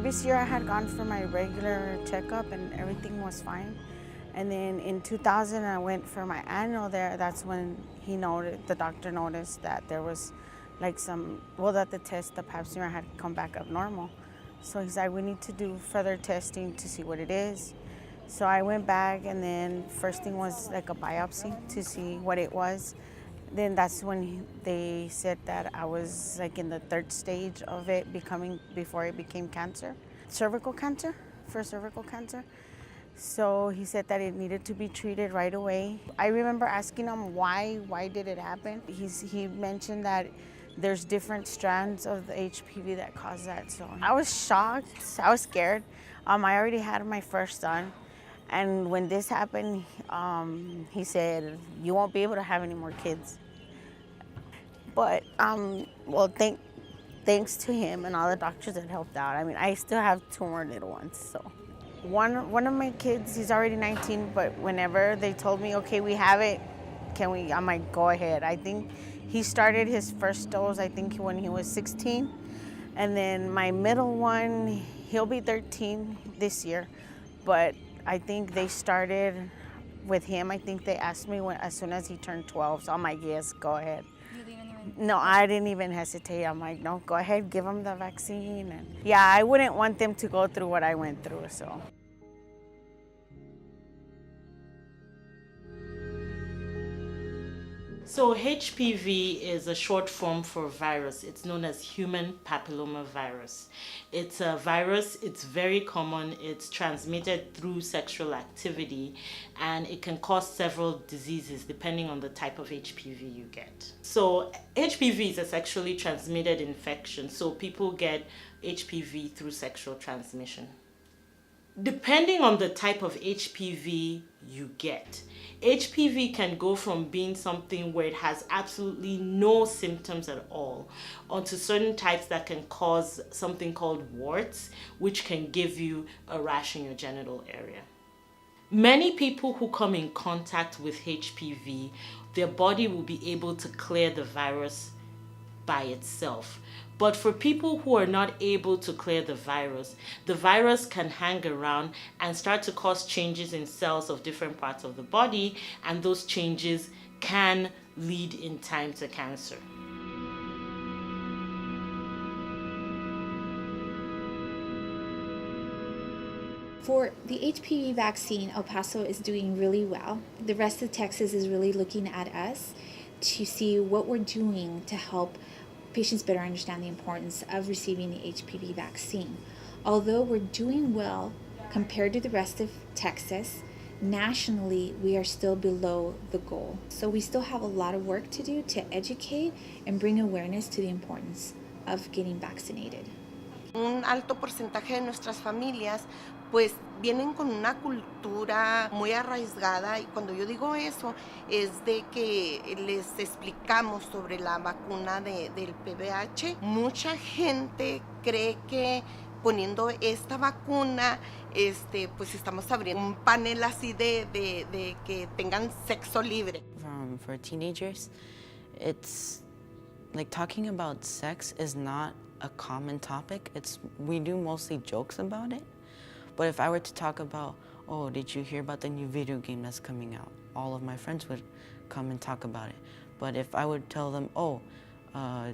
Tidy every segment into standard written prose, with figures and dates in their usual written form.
previous year I had gone for my regular checkup and everything was fine. And then in 2000 I went for my annual there. That's when the doctor noticed that there was like that the pap smear had come back abnormal. So he's like, we need to do further testing to see what it is. So I went back, and then first thing was like a biopsy to see what it was. Then that's when they said that I was like in the third stage of it before it became cancer, cervical cancer. So he said that it needed to be treated right away. I remember asking him why did it happen? He mentioned that there's different strands of the HPV that cause that. So I was shocked, I was scared. I already had my first son. And when this happened, he said, you won't be able to have any more kids. But, thanks to him and all the doctors that helped out. I mean, I still have 2 more little ones, so. One of my kids, he's already 19, but whenever they told me, okay, we have it, I'm like, go ahead. I think he started his first dose, when he was 16. And then my middle one, he'll be 13 this year. But I think they started with him. I think they asked me as soon as he turned 12. So I'm like, yes, go ahead. No, I didn't even hesitate. I'm like, no, go ahead, give them the vaccine. And yeah, I wouldn't want them to go through what I went through, so. So HPV is a short form for virus. It's known as human papillomavirus. It's a virus, it's very common, it's transmitted through sexual activity, and it can cause several diseases depending on the type of HPV you get. So HPV is a sexually transmitted infection, so people get HPV through sexual transmission. Depending on the type of HPV you get, HPV can go from being something where it has absolutely no symptoms at all onto certain types that can cause something called warts, which can give you a rash in your genital area. Many people who come in contact with HPV, their body will be able to clear the virus by itself. But for people who are not able to clear the virus can hang around and start to cause changes in cells of different parts of the body, and those changes can lead in time to cancer. For the HPV vaccine, El Paso is doing really well. The rest of Texas is really looking at us to see what we're doing to help patients better understand the importance of receiving the HPV vaccine. Although we're doing well compared to the rest of Texas, nationally we are still below the goal. So we still have a lot of work to do to educate and bring awareness to the importance of getting vaccinated. Un alto porcentaje de nuestras familias pues vienen con una cultura muy arraigada, y cuando yo digo eso es de que les explicamos sobre la vacuna del PVH. Mucha gente cree que poniendo esta vacuna pues estamos abriendo un panel así de que tengan sexo libre. For teenagers, it's like talking about sex is not a common topic. We do mostly jokes about it. But if I were to talk about, oh, did you hear about the new video game that's coming out? All of my friends would come and talk about it. But if I would tell them, oh,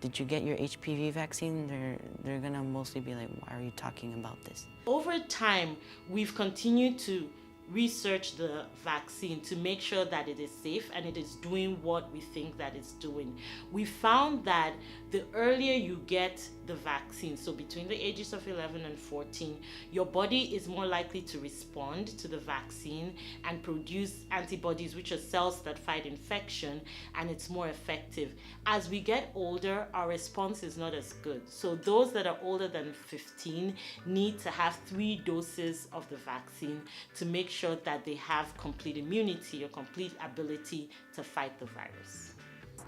did you get your HPV vaccine? They're gonna mostly be like, why are you talking about this? Over time, we've continued to research the vaccine to make sure that it is safe and it is doing what we think that it's doing. We found that the earlier you get the vaccine, so between the ages of 11 and 14, your body is more likely to respond to the vaccine and produce antibodies, which are cells that fight infection, and it's more effective. As we get older, our response is not as good. So those that are older than 15 need to have 3 doses of the vaccine to make sure that they have complete immunity or complete ability to fight the virus.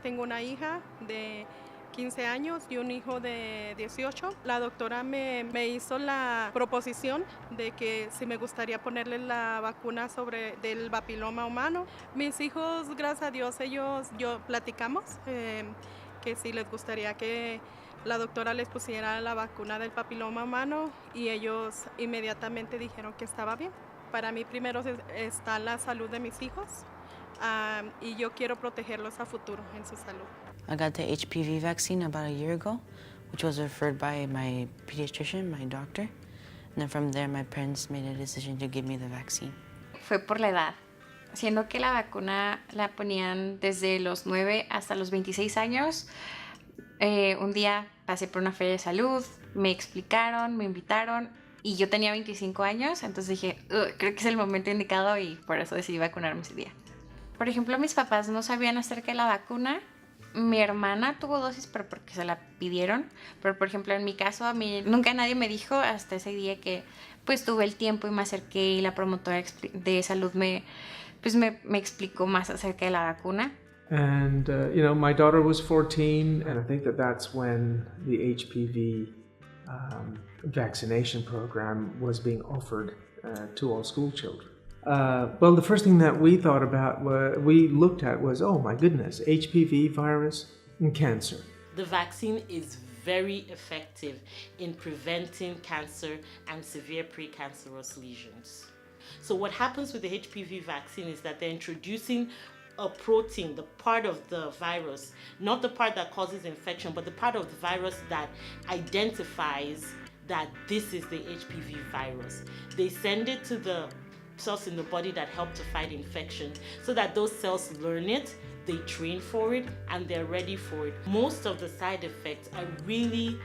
Tengo una hija de 15 años y un hijo de 18. La doctora me hizo la proposición de que si me gustaría ponerle la vacuna del papiloma humano. Mis hijos, gracias a Dios, yo platicamos que si les gustaría que la doctora les pusiera la vacuna del papiloma humano y ellos inmediatamente dijeron que estaba bien. Para mí primero está la salud de mis hijos y yo quiero protegerlos a futuro en su salud. I got the HPV vaccine about a year ago, which was referred by my pediatrician, my doctor. And then from there, my parents made a decision to give me the vaccine. Fue por la edad, siendo que la vacuna la ponían desde los 9 hasta los 26 años. Un día pasé por una feria de salud, me explicaron, me invitaron y yo tenía 25 años, entonces dije, creo que es el momento indicado y por eso decidí vacunarme ese día. Por ejemplo, mis papás no sabían acerca de la vacuna. Mi hermana tuvo dosis, pero porque se la pidieron. Pero, por ejemplo, en mi caso, a mí nunca nadie me dijo hasta ese día que pues tuve el tiempo y me acerqué y la promotora de salud me explicó más acerca de la vacuna. And, my daughter was 14, and I think that's when the HPV vaccination program was being offered to all school children. Well, the first thing that we thought about, we looked at was, oh my goodness, HPV virus and cancer. The vaccine is very effective in preventing cancer and severe precancerous lesions. So what happens with the HPV vaccine is that they're introducing a protein, the part of the virus, not the part that causes infection, but the part of the virus that identifies that this is the HPV virus. They send it to the cells in the body that help to fight infection so that those cells learn it, they train for it, and they're ready for it. Most of the side effects are really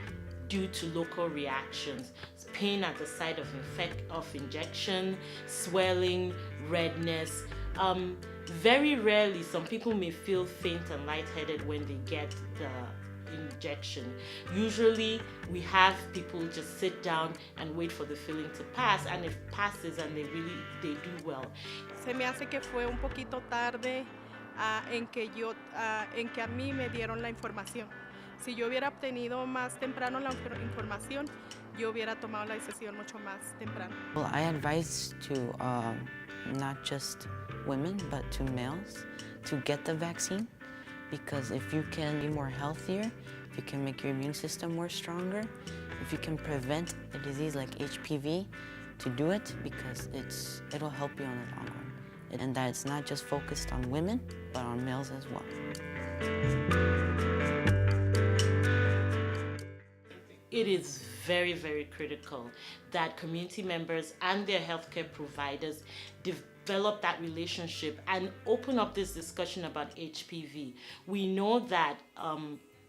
due to local reactions. It's pain at the site of injection, swelling, redness. Very rarely, some people may feel faint and lightheaded when they get the injection. Usually, we have people just sit down and wait for the feeling to pass, and if it passes and they do well. Se me hace que fue un poquito tarde en que a mí me dieron la información. Si yo hubiera obtenido más temprano la información, yo hubiera tomado la decisión mucho más temprano. Well, I advise to not just women, but to males to get the vaccine, because if you can be more healthier, if you can make your immune system more stronger, if you can prevent a disease like HPV, to do it, because it'll help you on the long run. And that it's not just focused on women, but on males as well. It is very, very critical that community members and their healthcare providers develop that relationship and open up this discussion about HPV. We know that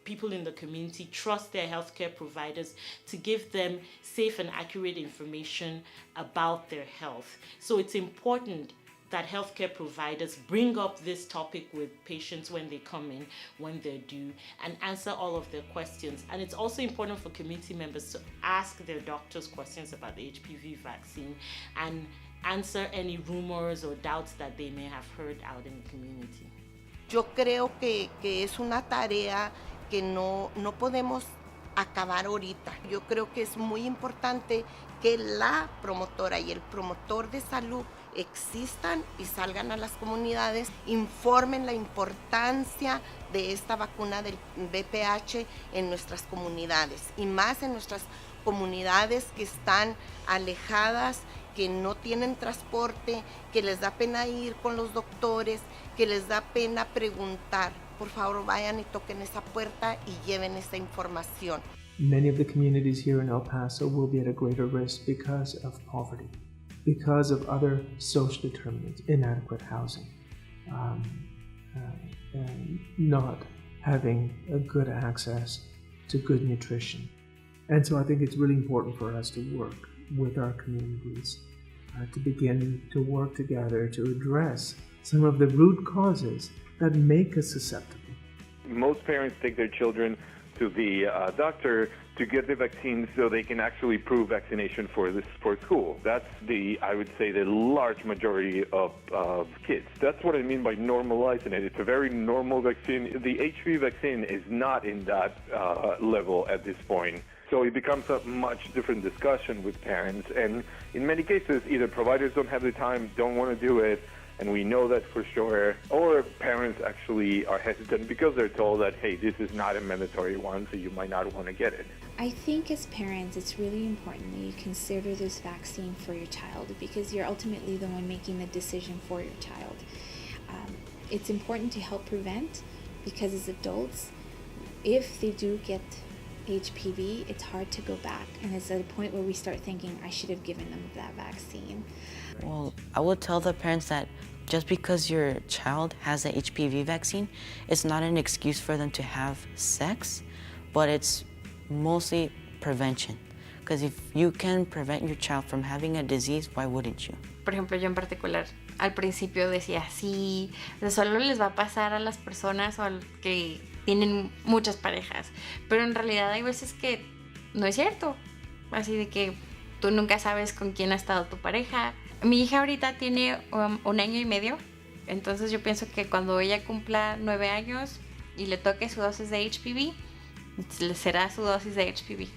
people in the community trust their healthcare providers to give them safe and accurate information about their health. So it's important that healthcare providers bring up this topic with patients when they come in, when they're due, and answer all of their questions. And it's also important for community members to ask their doctors questions about the HPV vaccine and answer any rumors or doubts that they may have heard out in the community. Yo creo que es una tarea que no podemos acabar ahorita. Yo creo que es muy importante que la promotora y el promotor de salud existan y salgan a las comunidades, informen la importancia de esta vacuna del VPH en nuestras comunidades y más en nuestras comunidades que están alejadas, que no tienen transporte, que les da pena ir con los doctores, que les da pena preguntar. Por favor, vayan y toquen esa puerta y lleven esa información. Many of the communities here in El Paso will be at a greater risk because of poverty, because of other social determinants, inadequate housing, and not having a good access to good nutrition. And so I think it's really important for us to work with our communities to begin to work together to address some of the root causes that make us susceptible. Most parents take their children to the doctor to get the vaccine so they can actually prove vaccination for school. That's I would say, the large majority of kids. That's what I mean by normalizing it. It's a very normal vaccine. The HPV vaccine is not in that level at this point. So it becomes a much different discussion with parents. And in many cases, either providers don't have the time, don't want to do it, and we know that for sure, or parents actually are hesitant because they're told that, hey, this is not a mandatory one, so you might not want to get it. I think as parents, it's really important that you consider this vaccine for your child because you're ultimately the one making the decision for your child. It's important to help prevent because as adults, if they do get HPV, it's hard to go back. And it's at a point where we start thinking, I should have given them that vaccine. Well, I would tell the parents that just because your child has an HPV vaccine, it's not an excuse for them to have sex, but it's mostly prevention. Because if you can prevent your child from having a disease, why wouldn't you? Por ejemplo, yo en particular, al principio decía, sí, solo les va a pasar a las personas o al que tienen muchas parejas. Pero en realidad hay veces que no es cierto. Así de que tú nunca sabes con quién ha estado tu pareja. Mi hija ahorita tiene 1 año y medio. Entonces yo pienso que cuando ella cumpla 9 años y le toque su dosis de HPV, será su dosis de HPV.